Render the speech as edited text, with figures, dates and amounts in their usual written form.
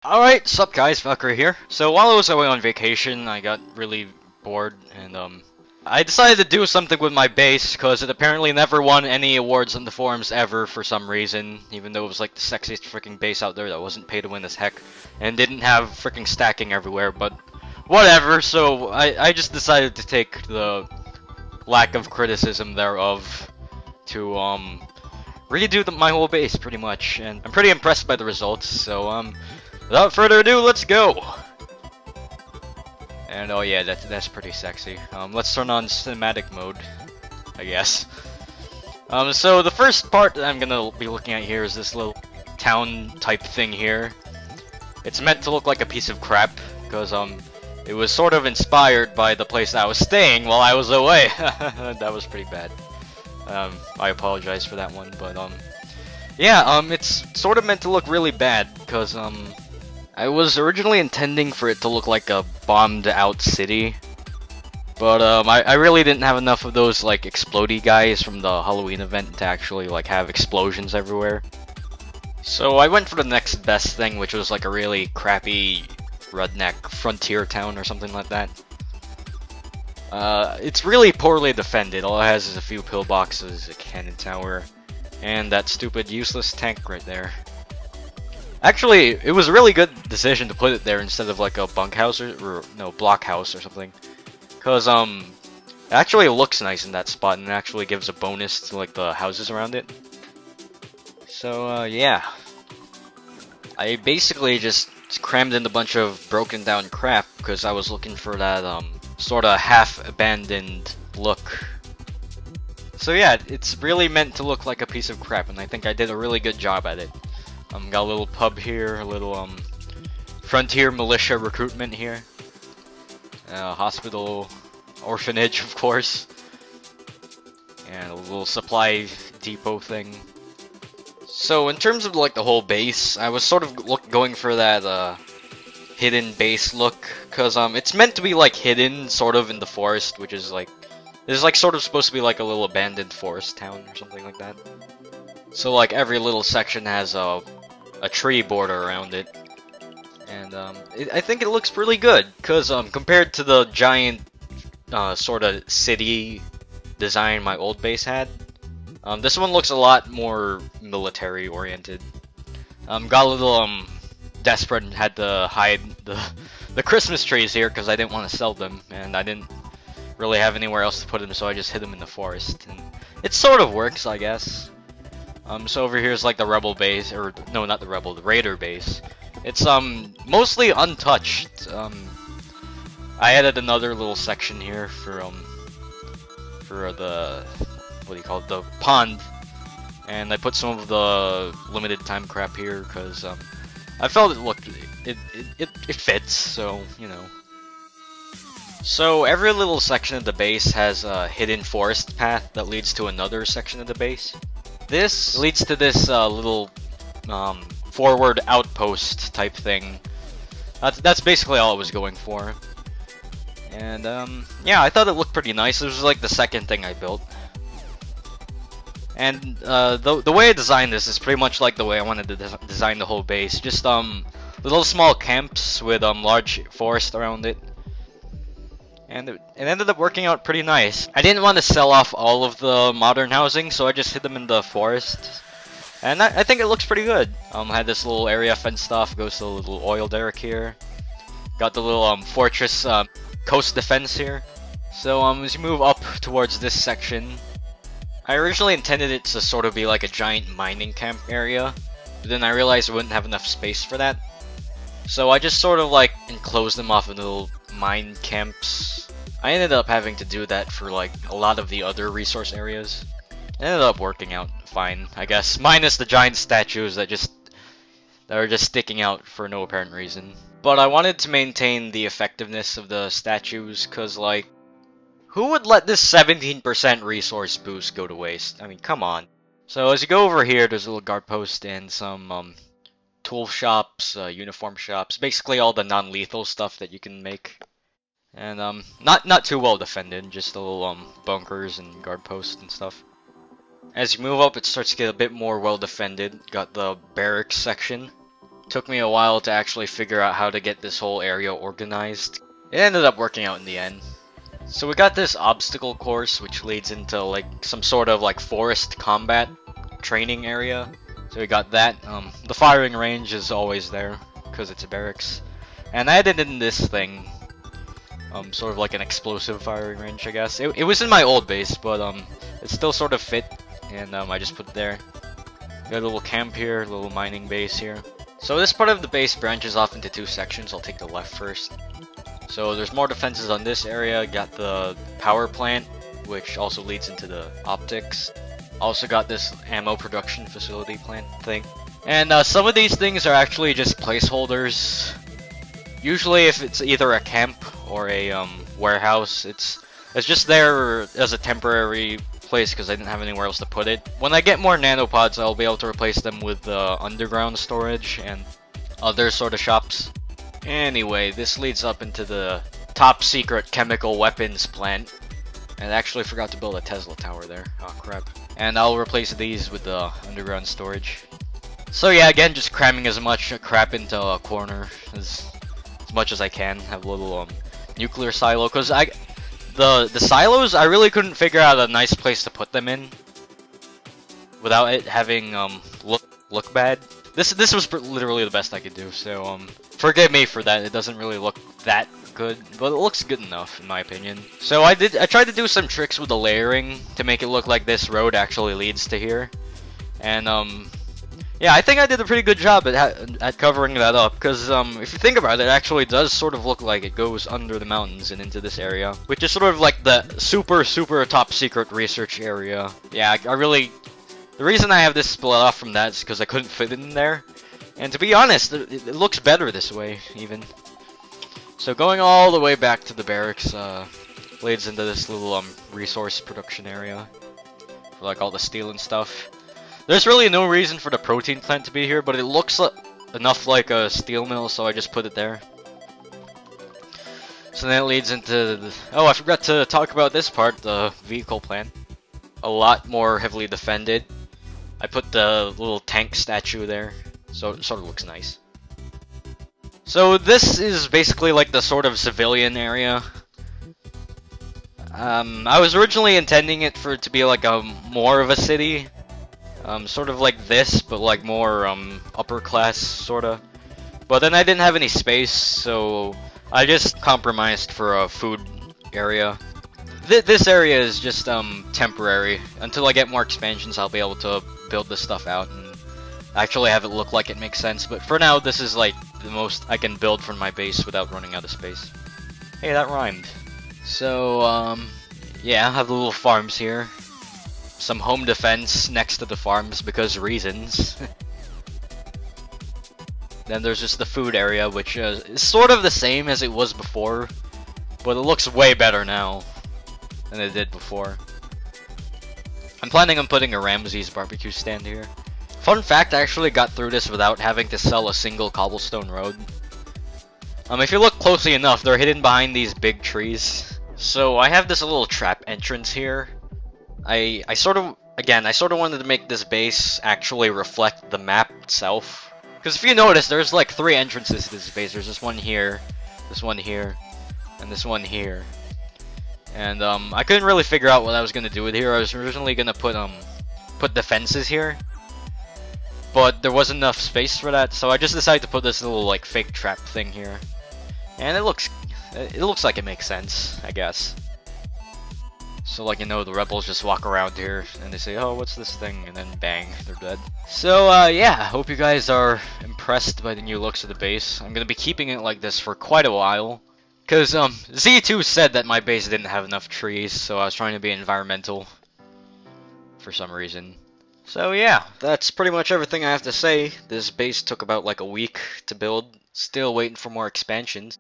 Alright, sup guys, Valkyrie here. So while I was away on vacation, I got really bored, and I decided to do something with my base, because it apparently never won any awards on the forums ever for some reason, even though it was like the sexiest freaking base out there that wasn't pay to win as heck, and didn't have freaking stacking everywhere, but whatever. So I just decided to take the lack of criticism thereof to redo my whole base pretty much, and I'm pretty impressed by the results. So without further ado, let's go! And oh yeah, that's pretty sexy. Let's turn on cinematic mode, I guess. So the first part that I'm gonna be looking at here is this little town type thing here. It's meant to look like a piece of crap, because it was sort of inspired by the place I was staying while I was away. That was pretty bad. I apologize for that one, but yeah, it's sort of meant to look really bad, because I was originally intending for it to look like a bombed out city, but I really didn't have enough of those like explodey guys from the Halloween event to actually like have explosions everywhere. So I went for the next best thing, which was like a really crappy redneck frontier town or something like that. It's really poorly defended. All it has is a few pillboxes, a cannon tower, and that stupid useless tank right there. Actually, it was a really good decision to put it there instead of like a bunkhouse or no, blockhouse or something. Cause it actually looks nice in that spot and it actually gives a bonus to like the houses around it. So yeah. I basically just crammed in a bunch of broken down crap because I was looking for that sort of half abandoned look. So yeah, it's really meant to look like a piece of crap, and I think I did a really good job at it. Got a little pub here, a little frontier militia recruitment here, hospital, orphanage of course, and a little supply depot thing. So in terms of like the whole base, I was sort of going for that hidden base look, cause it's meant to be like hidden sort of in the forest, which is like sort of supposed to be like a little abandoned forest town or something like that. So like every little section has a tree border around it, and I think it looks really good, cause compared to the giant sort of city design my old base had, this one looks a lot more military oriented. Got a little desperate and had to hide the Christmas trees here because I didn't want to sell them, and I didn't really have anywhere else to put them, so I just hid them in the forest, and it sort of works, I guess. So over here is like the rebel base, or no, not the rebel, the raider base. It's mostly untouched. I added another little section here for the, what do you call it, the pond, and I put some of the limited time crap here because I felt it fits, so you know. So every little section of the base has a hidden forest path that leads to another section of the base. This leads to this little forward outpost type thing. That's basically all I was going for. And yeah, I thought it looked pretty nice. It was like the second thing I built. And the way I designed this is pretty much like the way I wanted to design the whole base. Just little small camps with large forest around it. And it ended up working out pretty nice. I didn't want to sell off all of the modern housing, so I just hid them in the forest. And I think it looks pretty good. I had this little area fenced off, goes to the little oil derrick here. Got the little fortress coast defense here. So as you move up towards this section, I originally intended it to sort of be like a giant mining camp area, but then I realized I wouldn't have enough space for that. So I just sort of like enclosed them off in little mine camps. I ended up having to do that for like a lot of the other resource areas. It ended up working out fine, I guess, minus the giant statues that are just sticking out for no apparent reason. But I wanted to maintain the effectiveness of the statues, cause like, who would let this 17% resource boost go to waste? I mean, come on. So as you go over here, there's a little guard post and some tool shops, uniform shops, basically all the non-lethal stuff that you can make. And not too well defended, just a little bunkers and guard posts and stuff. As you move up, it starts to get a bit more well defended. Got the barracks section, Took me a while to actually figure out how to get this whole area organized. It ended up working out in the end. So we got this obstacle course which leads into like some sort of like forest combat training area. So we got that. The firing range is always there because it's a barracks. And I added in this thing. Sort of like an explosive firing range, I guess. It was in my old base, but it still sort of fit, and I just put it there. Got a little camp here, a little mining base here. So this part of the base branches off into two sections. I'll take the left first. So there's more defenses on this area. Got the power plant, which also leads into the optics. Also got this ammo production facility plant thing. And some of these things are actually just placeholders. Usually if it's either a camp or a warehouse, it's just there as a temporary place because I didn't have anywhere else to put it. When I get more nanopods, I'll be able to replace them with underground storage and other sort of shops. Anyway, this leads up into the top secret chemical weapons plant. And I actually forgot to build a Tesla tower there. Oh crap. And I'll replace these with the underground storage. So yeah, again, just cramming as much crap into a corner as much as I can. Have a little nuclear silo, because the silos, I really couldn't figure out a nice place to put them in without it having look bad. This was literally the best I could do, so forgive me for that. It doesn't really look that good, but it looks good enough in my opinion. So I tried to do some tricks with the layering to make it look like this road actually leads to here, and yeah, I think I did a pretty good job at covering that up, because if you think about it, it actually does sort of look like it goes under the mountains and into this area, which is sort of like the super top secret research area. Yeah, the reason I have this split off from that is because I couldn't fit it in there, and to be honest, it looks better this way, even. So going all the way back to the barracks leads into this little resource production area for like all the steel and stuff. There's really no reason for the protein plant to be here, but it looks enough like a steel mill, so I just put it there. So then it leads into the... Oh, I forgot to talk about this part, the vehicle plant. A lot more heavily defended. I put the little tank statue there, so it sort of looks nice. So this is basically like the sort of civilian area. I was originally intending it to be like more of a city. Sort of like this, but like more upper class, sorta. But then I didn't have any space, so I just compromised for a food area. This area is just temporary. Until I get more expansions, I'll be able to build this stuff out and actually have it look like it makes sense. But for now, this is like the most I can build from my base without running out of space. Hey, that rhymed. So, yeah, I have the little farms here. Some home defense next to the farms because reasons. Then there's just the food area, which is sort of the same as it was before, but it looks way better now than it did before. I'm planning on putting a Ramsay's barbecue stand here. Fun fact, I actually got through this without having to sell a single cobblestone road. If you look closely enough, they're hidden behind these big trees. So I have this little trap entrance here. I sort of wanted to make this base actually reflect the map itself. Because if you notice, there's like 3 entrances to this base. There's this one here, and this one here. And I couldn't really figure out what I was gonna do with here. I was originally gonna put defenses here, but there wasn't enough space for that, so I just decided to put this little like fake trap thing here. And it looks like it makes sense, I guess. So like, you know, the rebels just walk around here and they say, oh, what's this thing? And then bang, they're dead. So yeah, hope you guys are impressed by the new looks of the base. I'm gonna be keeping it like this for quite a while. Cause Z2 said that my base didn't have enough trees, so I was trying to be environmental for some reason. So yeah, that's pretty much everything I have to say. This base took about like a week to build. Still waiting for more expansions.